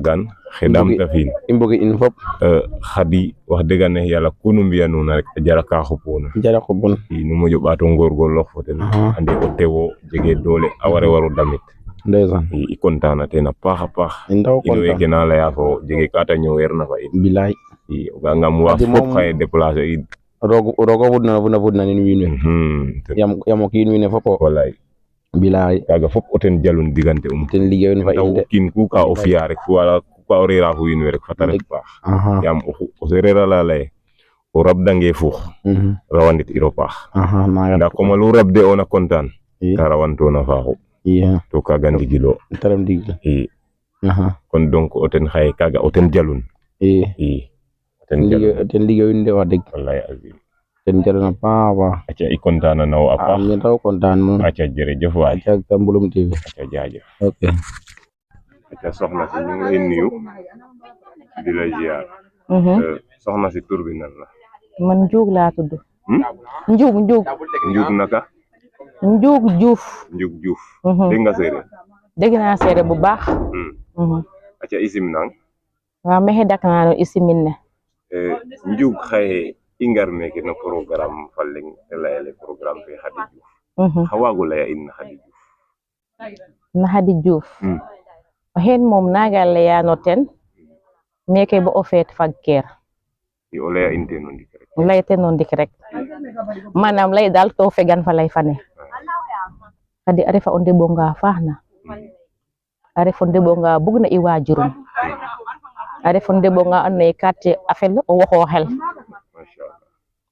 gan xedam ta fin imbogi in fop xadi wax dëgg ne yàlla kunu mbiya nuuna rek jara ka xupuna jara xubun nu moƴo ɓaato ngorgorloox fo ten ande o tewo jege doole a ware waru damit ndeysaan i content na ten a paax a paax ndaw ino kontaan weke na leya fo jege kata ñoweer na fa in bilaay i o ga ngam waas Adi fop moom- xaye déplacer in rogo fudna nin wiin we yam o kiin wiin we fop o walay bilaay kaga fop o ten jalun digante ten liggéeyun fa taw in de o kiin ku ka o fiya rek wala ku ka o reera fo wiin we rek fata ref paax yaam o sereer ala leye o rabdange fuux rawandit iro paax naga nda comme lu rabde ona content i ka rawantona faaxu iya to kaga ndigilo taram digil i kon donc o ten xaye kaga o ten jalun i i o ten jalun ten liggéeyun de wax dëgg wallahi azim ten jaluna paax paax aca i content na wo a paax min raw kontaan moom aca jërëjëf waay aca ka Mbulum TV aca jaajëf ok aca soxna si ñu ngi lay nuyu di la ziar soxna si tur bi nan la man Njuug laa tudd Njuug Njuug naka Njuug Juuf Njuug Juuf dégg nga séeréer dégg naa seede bu baax aca isim nang waaw mexe dakanaano isimin ne Njuug xaye i ngar meke no programme fa leŋ te leyele programme fe Khady Diouf xa waago leya in na Khady Diouf na Khady Diouf o xeen moom naaga leyaano ten meke bo o feet fag keer i o leya in teen o ndik rek lay ten no ndik rek manam lay daal to fegan fa lay fane Khady a refa o ndeɓonga faax na a ref o ndeɓonga bug na i waajurum a ref o ndeɓonga and naye ka te a fel o woxo xel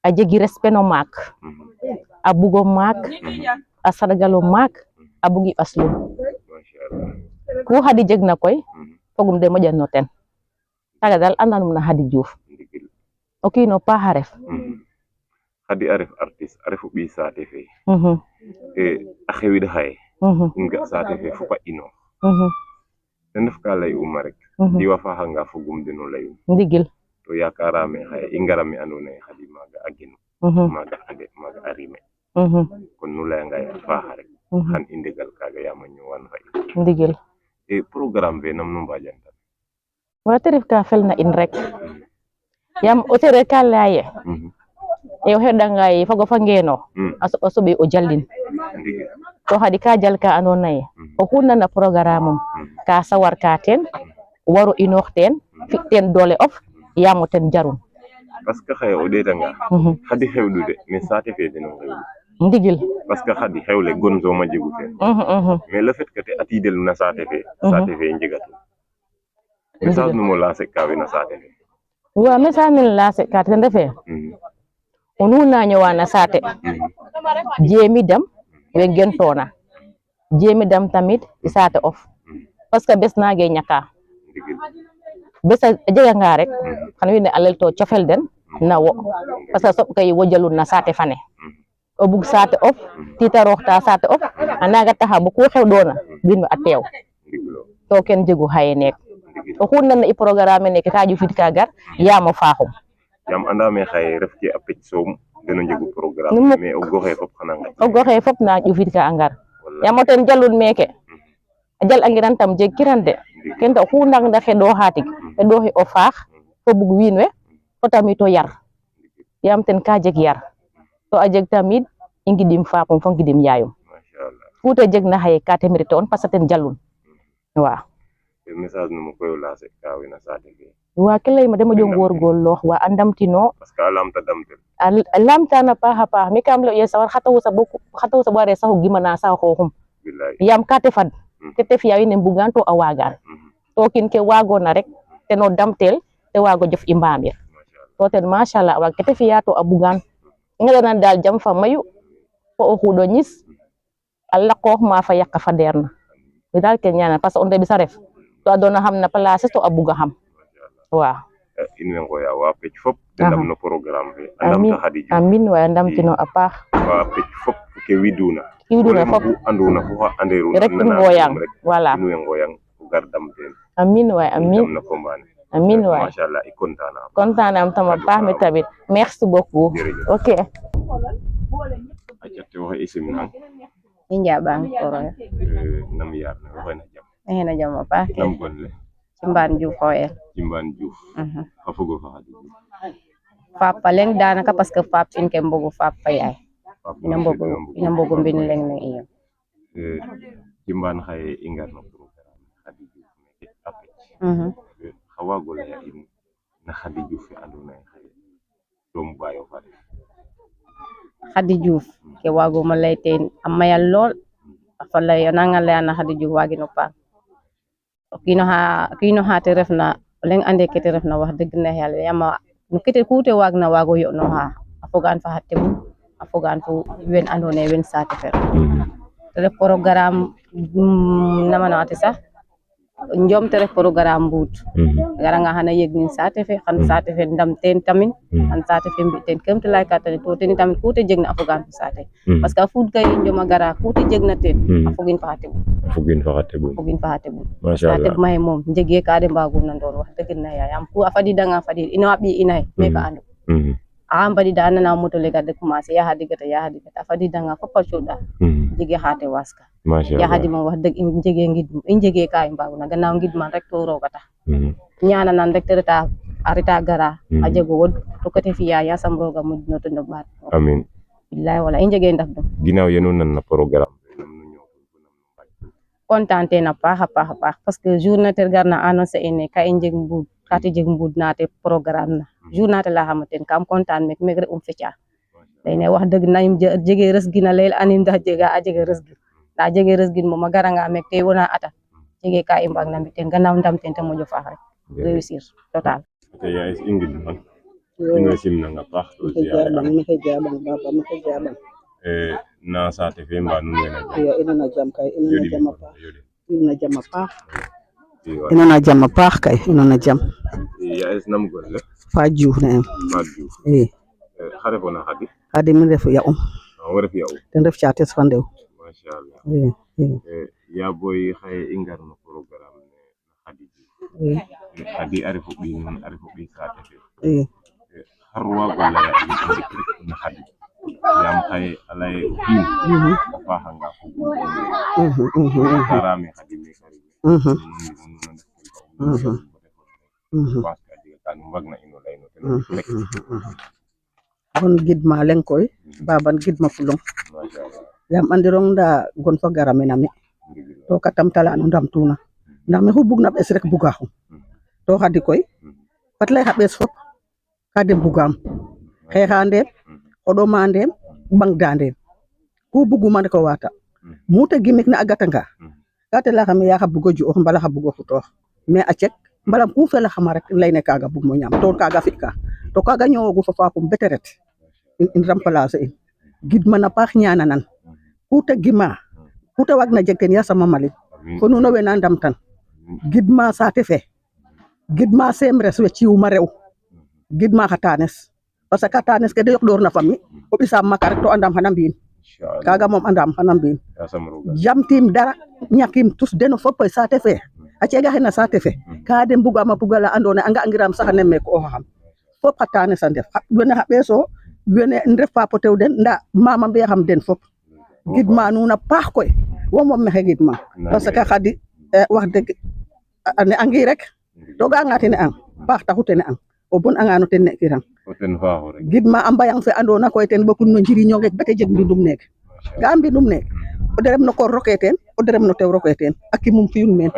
a jegi respect no maak a bugo maak a sargalo maak a bugi ɓaslum ku Khady jeg na koy fogum de moƴan no ten taga dal andanum na Khady Diouf o kiino paax a ref Khady a ref artiste a refu ɓiy saate fe a xewid xaye in ga saate fe fopa inoox ten ref ka ley uma rek diwa faaxanga fogum deno leyum ndigil to yakarame xaye i ngara me ando naye Khady maaga a genu maaga ande maaga a rime kon nu leyanga ye a faaxa rek xan i ndegal kaga yaam a ñowan fa in ndigil programme fe nam nu mbajantan wa te ref ka felna in rek yaam o sereer ka leya ye e o xeɗanga ye fago fa ngeeno a soɓa soɓe o jalin to Khady ka jal ka ando naye oxu nana programme um ka sawar ka teen waro inoox teen fi teen doole of yaam o ten jarun parce que xaye o ɗeetanga Khady xewɗu de mais saate fe deno xewɗu ndigil parce que Khady xewle gon sooma jegu teen mais le fait que te atidel na saate fe njegatu message num o lancer ka we na saate fe wa message nene lancer ka ten refe o nu na ñowa na saate jeemi dam we gentoona jeemi dam tamit i saate of parce que bes naage ñaka bes a jeganga rek xan wiin we a lel to cofel den na wo parce que soɓ kay wo jalun na saate fane o bug saate of titarooxta saate of a naga taxa bo ku xewɗoona wiin we a teew to ken jegu xaye neek oxu nana i programme neke ka ƴufit ka gar yaam o faaxum yaam andame xaye ref ke a pec soom deno njegu programme mais o goxe fop xana ngat o goxe fop na ƴufit ka a ngar yaam o ten jalun meke a jal angiran tam jeg kiran de ken tax oxu nangna xeɗoxa tig xeɗoxi o faax fo bug wiin we fo tamit o yar yaam ten ka jeg yar to a jeg tamit i ngidim faapum fo ngidim yaayum ku te jeg na xaye ka te mérite on parce que ten jalun waaw message num koy o lancer ka we na saate fe wa ke leyma dama moƴo ngorgorloox wa a ndamtino parce que a lamta damtel a lamtana paax a paax mi kam ley ye sawar xa taxu sax bo are sax o gimana sax xooxum yaam ka te fad te te fiya wiin we mbugaan to a waagaan to kiin ke waagona rek ten o damtel te waago jof i mbamir to ten machala a waag ke te fiya to a bugaan i nqeɗanan daal jam fa mayu fo o xuuɗo ñis a laqoox ma fa yaqa fa ndeer na mi daal ken ñanan parce que o ndeɓis a ref to a doona xam na place to a buga xam waaw in way ngoya wa pec fop te ndam no programme fe a ndamta Khady Diouf amin waay a ndamtino a paax wa pec fop ke widuna fop anduna fo xa anderuna rek in ngoyang voilà in way ngoyang o gar dam teen amin waay amin dam na combane amin waay machallah i content am tama paax mi tamit merci beaucoup ok aca te waxe isim nang i njaɓang koroyo nam yaar ne waxey na jam maxey na jam a paax nam gon le Cimbaan Diouf hoye Cimbaan Diouf fa fogo fa Khady Diouf Fapa leng danaka parce que Fap in ke mbogu Fapa yaay ina mbogu mbin leng ne iyo Cimbaan xaye i ngarno programme Khady Diouf meke apec xa waago laya in na Khady Diouf fe andoona yee xaye doomu bayo fa ref Khady Diouf ke waaguma lay teen a maya lool a fa lay o nanga layana Khady Diouf waagino paam o kiino xa te refna o leng ande kete refna wax dëgg neex Yàlla yaam no kete ku te waagna waago yo'nooxa a fogaan fa xa teɓum a fogaan fo wen andoona yee wen saate fe te ref programme nama no'ate sax Njom te ref programme mbuut a garanga xana yegnin saate fe xan saate fe ndam teen tamin xan saate fe mbi teen keem te lay ka ten to ten tamit ku te jegna a fogaan fo saate parce que a fuud kay Njom a gara ku te jegna teen a fogin fa xa teɓum fogin fa xa teɓum saate maxe moom njege ka de mbaaguna ndoon wax dëgg na yaam ku a fadidanga fadid ino a ɓiy ina xe meka andu a mbadida a nana moto le de commencer ya xadigata a fadidanga fop a cooɗa jege xa te waaska ya xadi moom wax dëgg i njege ka i mbaaguna gannaaw ngidman rek to rooga tax ñaananan rek te a reta gara a jego wod to kete fiya yasam rooga moƴ no to ɓaat amiin bilaay wala i njege ndaf dum ginaaw yenu nan na programme content na paax a paax parce que journée te garna annoncer ene ka i njeg mbuud kati jeg mbuud nate programme na journée te la xama ten kam content meg re feca leyne wax dëgg nañum jege res gina leyel anim ndax a jege res gin nda jege res gin moom a garanga meg te wona ata jege ka i mbaag na mbi ten gannaaw ndam ten te moƴo faax rek réussir total ya es ingid man ino simnanga paax to jaɓang maxey jaɓang baba maxey jaɓang na saate fe mba nuun wene iyo ino na jam kay ino na jam a paax ino na jam a paax ino na jam a paax kay ino na jam ya es nam gonle Fatou Diouf ne em Fatou Diouf xa refona Khady Khady mi ref ya wo ref ya ten ref cates fa ndew machallah i ya boy xaye i ngarno programme ne Khady Diouf Khady a refo ɓiy nuun a refo ɓiy saate fe xar waago laya in ndik rek na Khady yaam xaye a leye o kiin a faaxanga fogum karame Khady meka parce que a jega ka nu mbagna ino leyno ten rek gon gidma leng koy baban gidma fulong yaam andirong nda gon fa gara mena mi to katam tala no ndam tuna ndax me xu bugna ɓes rek bugaxum to Khady koy fat lay xa ɓees fop ka de bugam xeexa ndeem xoɗoma ndeem ɓangda ndeem ku buguma rek o wata mu te gimik na a gatanga ka te layaxame ya xa bugo ju'oox mbala xa bugo futoox mais a cek mbala ku felaxama rek leyne kaga bugmo ñaam to kaga fi'ka to kaga ñoowogu fo fapum bete ret in remplacer in gidman a paax ñaananan ku te gima ku te waagna jeg ten yasam a malin fo nuun we na ndamtan gidma saate fe gidma semres we ci'uma rew gidma xa taanes parce que taanes ke de yoqɗoor na fami o ɓisaam maka rek to andam xana mbi'in kaga moom andam xana mbi'in jamtim dara ñakim tus deno fop saate fe a cega xena saate fe ka de mbugam a bugala andoona yee a nga'angiram sax a nemmeeku oxaxam fop xa taanes a ndef wene xa ɓeeso wene ndef papotew den nda mama mbiyaxam den fop gidma nuun a paax koy wo moom maxey gidma parce que Khady wax dëgg a ne'angi rek to ga'anga te ne'ang paax taxu te ne'ang o bon anga no ten ne'kirang gidma a mbayang fe andoona koy ten ɓekun no njiriñ onge bete jeg mbindum neek ga'a mbindum neek o derem no koor roke teen o derem no tew roke teen a kimum fiyun meen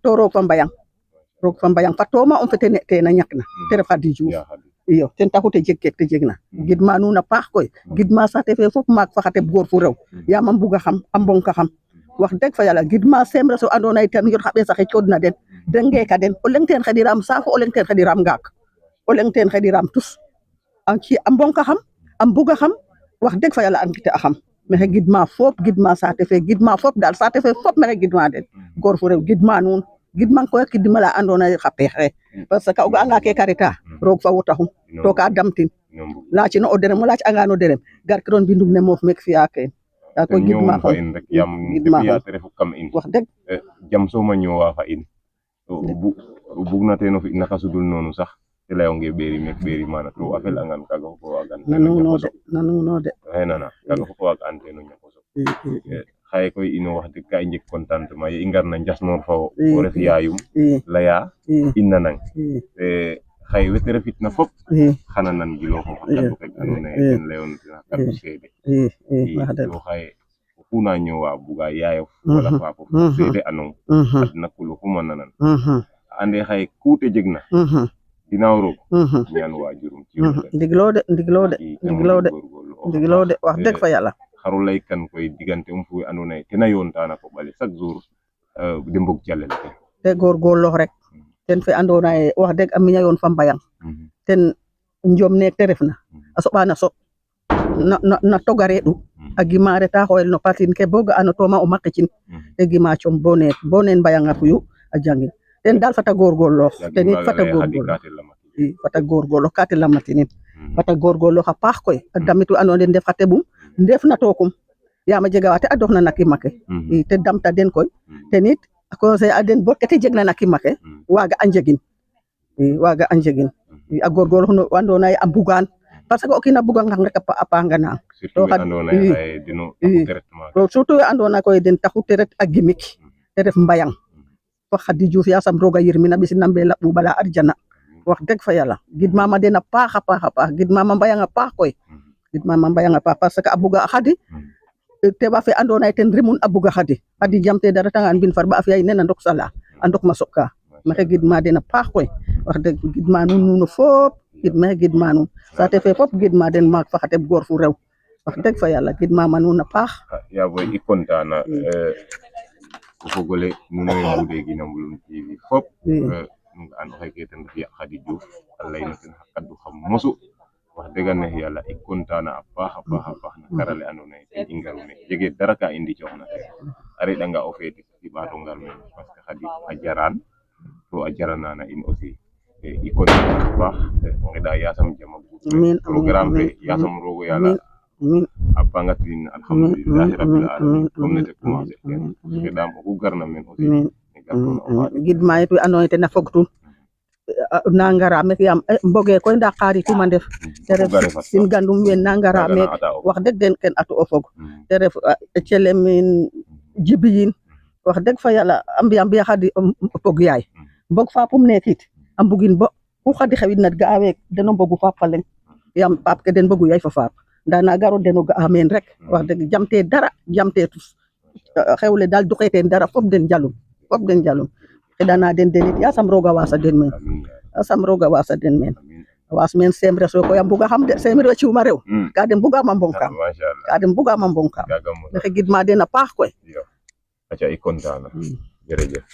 to roog fa mbayang fa tooma um fete ne teen a ñakna te ref Khady Diouf iyo ten taxu te jeg kek te jegna gidma nuun a paax koy gidma saate fe fop maak fa xa teɓ goor fu rew yaam a mbuga xam a mbonka xam wax deg fa Yàlla gidma semres o andoona yee ten yot xa ɓees axe cooɗna den de ngeeka den o leng teen xeɗiram saafo o leng teen xeɗiram ngaak o leng teen xeɗiram tus a mbonka xam a mbuga xam wax deg fa Yàlla a ngita axam maxey gidma fop gidma saate fe gidma fop daal saate fe fop maxey gidma den goor fu rew gidma nuun gidman koy kidima la andoona yee xa peex xe parce que o ga'anga ke karita roog fa wo taxum to ka damtin laacino o derem o laac'anga no derem garkiron mbindum ne moof meek fi'a keen ndaa koy gidma fa in rek yaam fi'a te refu kam in wax deg jam soom a ñoowa fa in o bugna teen o fi' naka sudul noonu sax te layonge ɓeeri meek ɓeeri mana to a fel'angan kaaga fop o waagan nanuno de xey nana kaaga fop o waag'an teen o ñako soɓ xaye koy ino wax dëgg ka i njeg contentement ye i ngarna Njasnoor fa wo o ref yaayum laya inna nang xaye wete refitna fop xana nan gilooxo xa kadu rek andoona yee ten layoon ten kadu seede to xaye oxu na ñoowa buga yaayof wala faafof seede anong adna kulu xuma nanan ande xaye ku te jegna ginaaw roog ñaan waajurum ci ndiglo de wax dëgg fa yàlla xaru lay kan koy digante fu andoona yee tena yoonta na koɓale chaque jour de mbog calel ke te góorgóorloox rek ten fe andoona yee wax dëgg a miña yoon fa mbayang ten njom neek te refna a soɓa na soɓ na toga reeɗu a gima reta xooyel no partin ke bo ga'ano tooma o maqicin te gima com bo neen mbayang a fuyu a jangin ten daal fata góorgóorloox ten it fata góorgóorloox ka te lamatinin fata góorgóorloox a paax koy a damit we andoona yee ndef xa teɓum ndef na tookum yaam a jega wa te adoxna na kima ke te damta den koy ten it a conseil a den bo ke te jegna na kima ke waaga a njegin a góorgóorloox no andoona yee a mbugaan parce que o kiin a bugangang rek a paanganang surtout we andoona koy den taxu te ret a gimik te ref mbayang fo Khady Diouf yasam roga yirmin a ɓisin a mbela ɓuɓala arjana wax dëgg fa yàlla gidmama den a paax a paax gidmama mbayang a paax koy gidmama mbayang a paax parce que a buga a Khady teɓa fe andoona yee ten rimun a buga Khady jamte da retanga mbin farba a fiya nena ndok sala a ndok ma soɓka maxey gidma den a paax koy wax dëgg gidma nuun fop maxey gidma nuun saate fe fop gidma den maak fa xa teɓ goor fu rew wax dëgg fa yàlla gidmama nuun a paax yaa boy i contana o fogole nuun we mbude gina Mbulum TV fop nu nga'an oxe ke ten ref Ya Khady Diouf a layna ten xa kaddu xa mosu wax dëgg neex yàlla i contana a paax na karale andoona yee ten i ngaru meen jegee dara ka i ndicooxna ten a reɗ'anga o feet i ɓaato ngar meen parce que Khady a jaraan to a jaranana in aussi i contana a paax ngeɗa yasam jam a guut programme fe yasam roogo yàlla a pangatin alhamdulilahi rabbil alamin comme ne te commencer ten ngeɗaam oxu garna meen aussi gidma yit we andoona yee ten a fogtun na ngara mek yaam mboge koy nda xarituma ndef te ref sin gandum we na ngara mek wax dëgg den ken atu o fog te ref Celemin Jibiyin wax dëgg fa yàlla a mbiya Khady o pog yaay mbog fapum nekit a mbugin bo ku Khady xewidna ga'a week den o mbogu faap fa leŋ yaam paap ke den mbogu yaay fa faap nda na garo den o ga'a meen rek wax dëgg jamte dara jamte tus xewle daal duqe teen dara fop den jalum xeɗana den denit yasam roga wasa den meen waas meen semre so koy a mbuga xam de semre ciuma rew ka den mbugama mbongkam maxey gidma den a paax koy aca i contana jerejef